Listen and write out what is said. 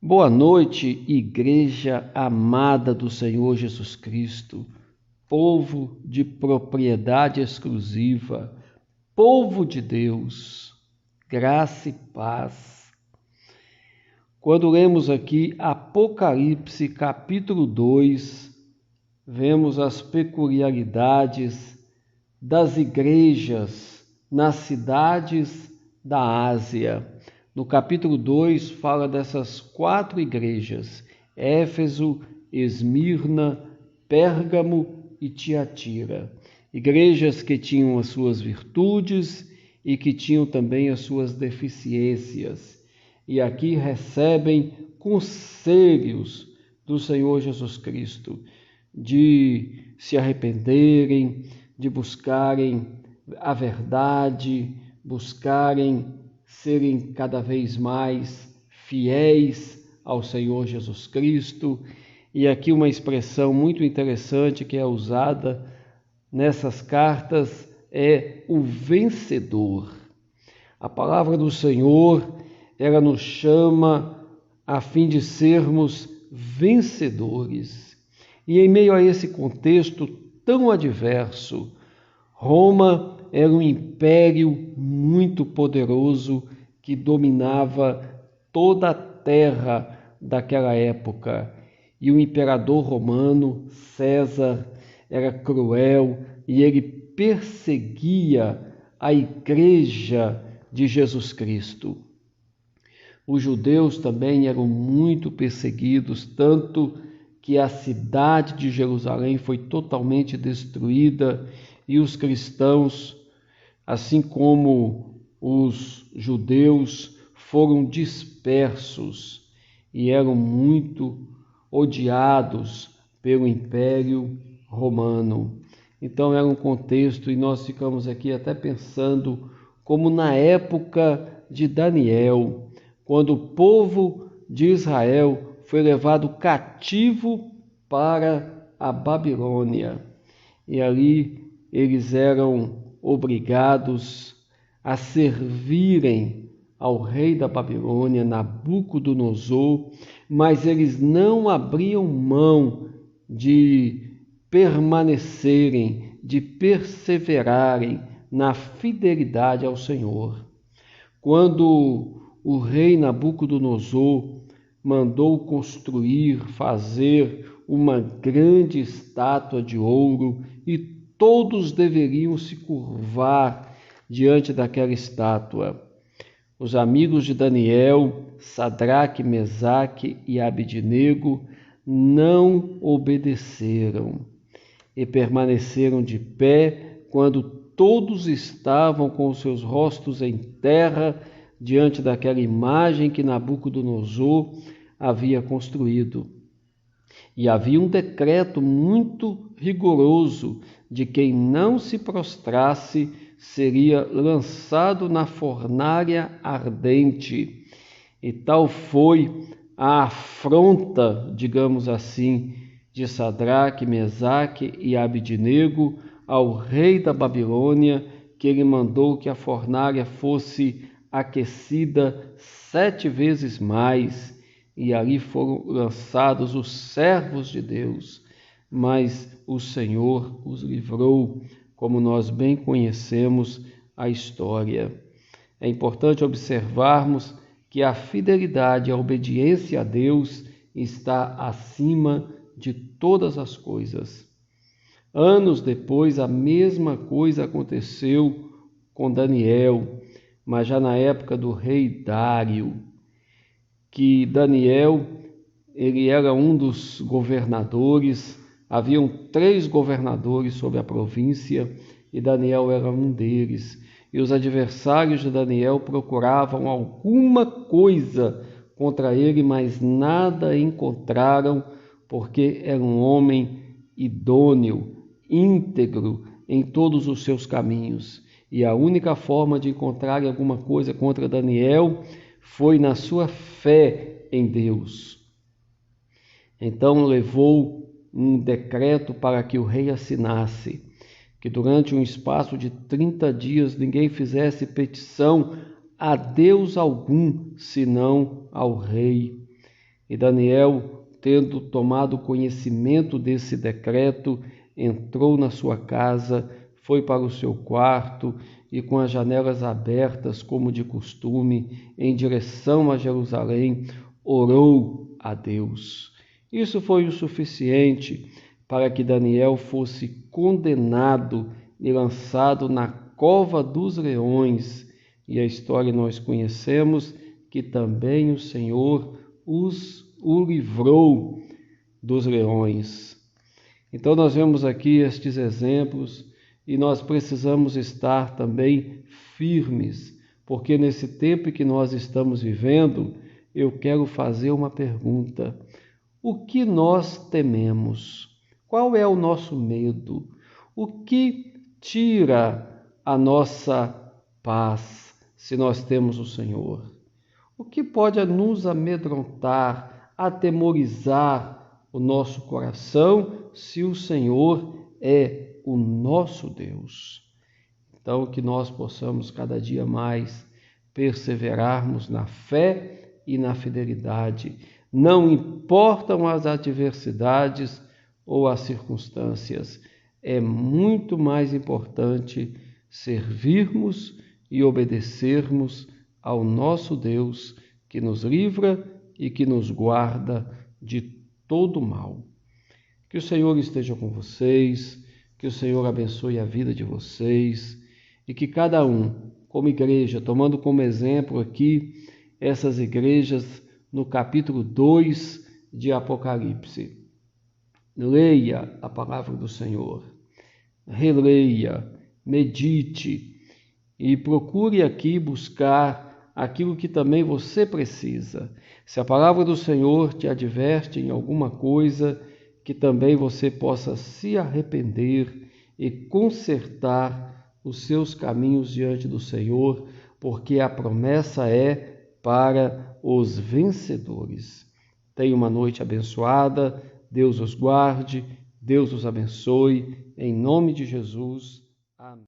Boa noite, igreja amada do Senhor Jesus Cristo, povo de propriedade exclusiva, povo de Deus, graça e paz. Quando lemos aqui Apocalipse capítulo 2, vemos as peculiaridades das igrejas nas cidades da Ásia. No capítulo 2 fala dessas 4 igrejas: Éfeso, Esmirna, Pérgamo e Tiatira. Igrejas que tinham as suas virtudes e que tinham também as suas deficiências. E aqui recebem conselhos do Senhor Jesus Cristo de se arrependerem, de buscarem a verdade, buscarem serem cada vez mais fiéis ao Senhor Jesus Cristo. E aqui uma expressão muito interessante que é usada nessas cartas é o vencedor. A palavra do Senhor, ela nos chama a fim de sermos vencedores. E em meio a esse contexto tão adverso, Roma era um império muito poderoso que dominava toda a terra daquela época. E o imperador romano, César, era cruel e ele perseguia a igreja de Jesus Cristo. Os judeus também eram muito perseguidos, tanto que a cidade de Jerusalém foi totalmente destruída e os cristãos, assim como os judeus, foram dispersos e eram muito odiados pelo Império Romano. Então era um contexto, e nós ficamos aqui até pensando como na época de Daniel, quando o povo de Israel foi levado cativo para a Babilônia. E ali eles eram obrigados a servirem ao rei da Babilônia, Nabucodonosor, mas eles não abriam mão de permanecerem, de perseverarem na fidelidade ao Senhor. Quando o rei Nabucodonosor mandou construir, fazer uma grande estátua de ouro e todos deveriam se curvar diante daquela estátua. Os amigos de Daniel, Sadraque, Mesaque e Abednego, não obedeceram e permaneceram de pé quando todos estavam com os seus rostos em terra diante daquela imagem que Nabucodonosor havia construído. E havia um decreto muito rigoroso de quem não se prostrasse seria lançado na fornalha ardente. E tal foi a afronta, digamos assim, de Sadraque, Mesaque e Abednego ao rei da Babilônia, que ele mandou que a fornalha fosse aquecida 7 vezes mais, e ali foram lançados os servos de Deus, mas o Senhor os livrou, como nós bem conhecemos a história. É importante observarmos que a fidelidade e a obediência a Deus está acima de todas as coisas. Anos depois, a mesma coisa aconteceu com Daniel, mas já na época do rei Dário, que Daniel, ele era um dos governadores. Haviam 3 governadores sobre a província e Daniel era um deles. E os adversários de Daniel procuravam alguma coisa contra ele, mas nada encontraram, porque era um homem idôneo, íntegro em todos os seus caminhos. E a única forma de encontrar alguma coisa contra Daniel foi na sua fé em Deus. Então levou um decreto para que o rei assinasse, que durante um espaço de 30 dias ninguém fizesse petição a Deus algum, senão ao rei. E Daniel, tendo tomado conhecimento desse decreto, entrou na sua casa, foi para o seu quarto e, com as janelas abertas, como de costume, em direção a Jerusalém, orou a Deus. Isso foi o suficiente para que Daniel fosse condenado e lançado na cova dos leões. E a história nós conhecemos que também o Senhor o livrou dos leões. Então nós vemos aqui estes exemplos e nós precisamos estar também firmes, porque nesse tempo que nós estamos vivendo, eu quero fazer uma pergunta: o que nós tememos? Qual é o nosso medo? O que tira a nossa paz se nós temos o Senhor? O que pode nos amedrontar, atemorizar o nosso coração se o Senhor é o nosso Deus? Então, que nós possamos cada dia mais perseverarmos na fé e na fidelidade. Não importam as adversidades ou as circunstâncias, é muito mais importante servirmos e obedecermos ao nosso Deus, que nos livra e que nos guarda de todo mal. Que o Senhor esteja com vocês, que o Senhor abençoe a vida de vocês e que cada um, como igreja, tomando como exemplo aqui essas igrejas no capítulo 2 de Apocalipse, leia a palavra do Senhor, releia, medite e procure aqui buscar aquilo que também você precisa. Se a palavra do Senhor te adverte em alguma coisa, que também você possa se arrepender e consertar os seus caminhos diante do Senhor, porque a promessa é para os vencedores. Tenha uma noite abençoada, Deus os guarde, Deus os abençoe, em nome de Jesus. Amém.